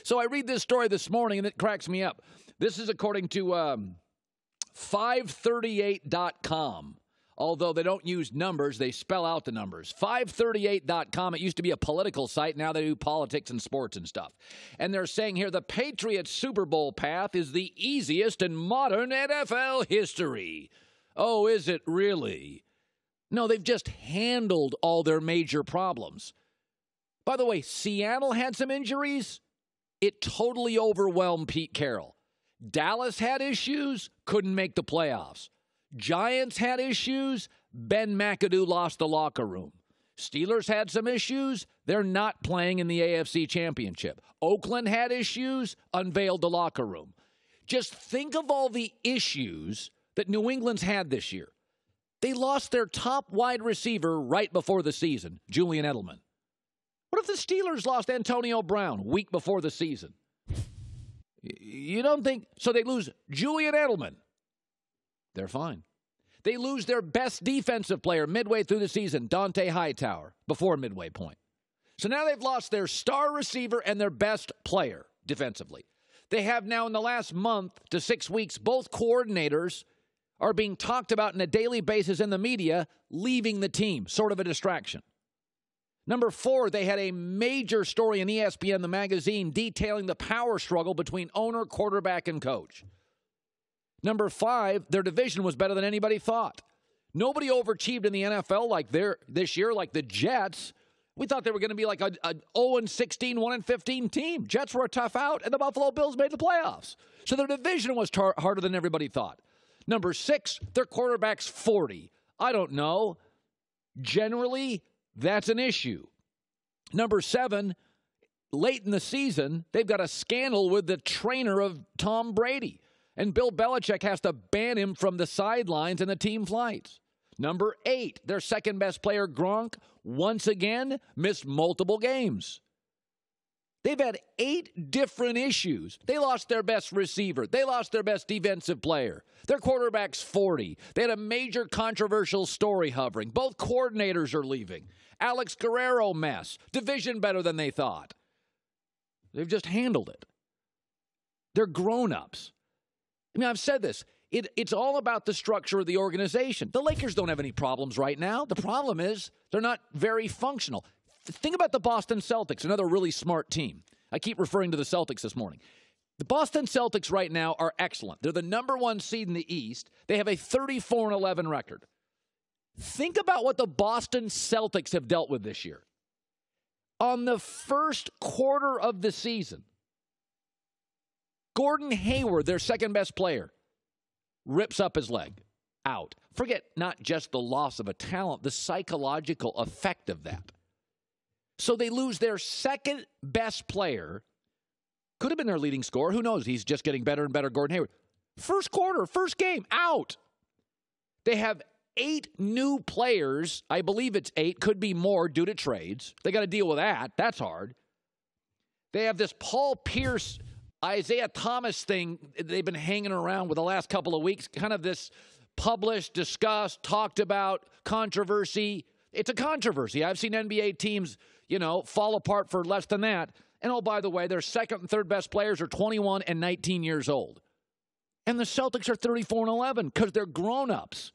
So I read this story this morning, and it cracks me up. This is according to 538.com. Although they don't use numbers, they spell out the numbers. 538.com, it used to be a political site. Now they do politics and sports and stuff. And they're saying here the Patriots Super Bowl path is the easiest in modern NFL history. Oh, is it really? No, they've just handled all their major problems. By the way, Seattle had some injuries. It totally overwhelmed Pete Carroll. Dallas had issues, couldn't make the playoffs. Giants had issues. Ben McAdoo lost the locker room. Steelers had some issues. They're not playing in the AFC Championship. Oakland had issues, unveiled the locker room. Just think of all the issues that New England's had this year. They lost their top wide receiver right before the season, Julian Edelman. What if the Steelers lost Antonio Brown week before the season? You don't think? So they lose Julian Edelman. They're fine. They lose their best defensive player midway through the season, Dante Hightower, before midway point. So now they've lost their star receiver and their best player defensively. They have now in the last month to 6 weeks, both coordinators are being talked about on a daily basis in the media, leaving the team, sort of a distraction. Number 4, they had a major story in ESPN, the magazine, detailing the power struggle between owner, quarterback, and coach. Number 5, their division was better than anybody thought. Nobody overachieved in the NFL like this year, like the Jets. We thought they were going to be like a 0-16, 1-15 team. Jets were a tough out, and the Buffalo Bills made the playoffs. So their division was harder than everybody thought. Number 6, their quarterback's 40. I don't know. Generally, that's an issue. Number 7, late in the season, they've got a scandal with the trainer of Tom Brady. And Bill Belichick has to ban him from the sidelines and the team flights. Number 8, their second-best player, Gronk, once again missed multiple games. They've had 8 different issues. They lost their best receiver. They lost their best defensive player. Their quarterback's 40. They had a major controversial story hovering. Both coordinators are leaving. Alex Guerrero mess. Division better than they thought. They've just handled it. They're grown-ups. I mean, I've said this. It's all about the structure of the organization. The Lakers don't have any problems right now. The problem is they're not very functional. Think about the Boston Celtics, another really smart team. I keep referring to the Celtics this morning. The Boston Celtics right now are excellent. They're the number 1 seed in the East. They have a 34-11 record. Think about what the Boston Celtics have dealt with this year. On the first quarter of the season, Gordon Hayward, their second-best player, rips up his leg, out. Forget not just the loss of a talent, the psychological effect of that. So they lose their second-best player. Could have been their leading scorer. Who knows? He's just getting better and better, Gordon Hayward. First quarter, first game, out. They have 8 new players. I believe it's 8. Could be more due to trades. They got to deal with that. That's hard. They have this Paul Pierce, Isaiah Thomas thing they've been hanging around with the last couple of weeks. Kind of this published, discussed, talked about controversy. It's a controversy. I've seen NBA teams, fall apart for less than that. And, oh, by the way, their second and third best players are 21 and 19 years old. And the Celtics are 34-11 because they're grown-ups.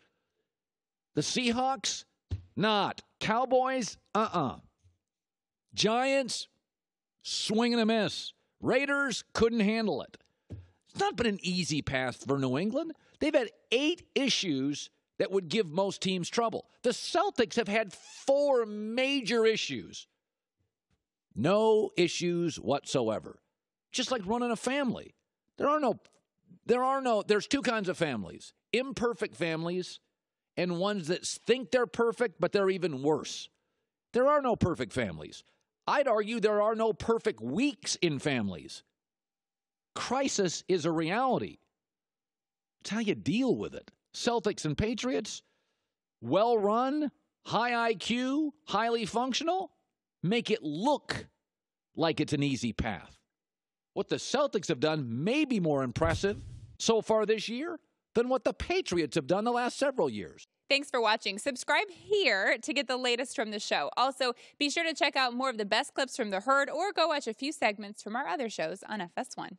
The Seahawks, not. Cowboys, Giants, swing and a miss. Raiders couldn't handle it. It's not been an easy path for New England. They've had 8 issues that would give most teams trouble. The Celtics have had 4 major issues. No issues whatsoever. Just like running a family. There's 2 kinds of families. Imperfect families and ones that think they're perfect, but they're even worse. There are no perfect families. I'd argue there are no perfect weeks in families. Crisis is a reality. It's how you deal with it. Celtics and Patriots, well-run, high IQ, highly functional, make it look like it's an easy path. What the Celtics have done may be more impressive so far this year than what the Patriots have done the last several years. Thanks for watching. Subscribe here to get the latest from the show. Also, be sure to check out more of the best clips from The Herd or go watch a few segments from our other shows on FS1.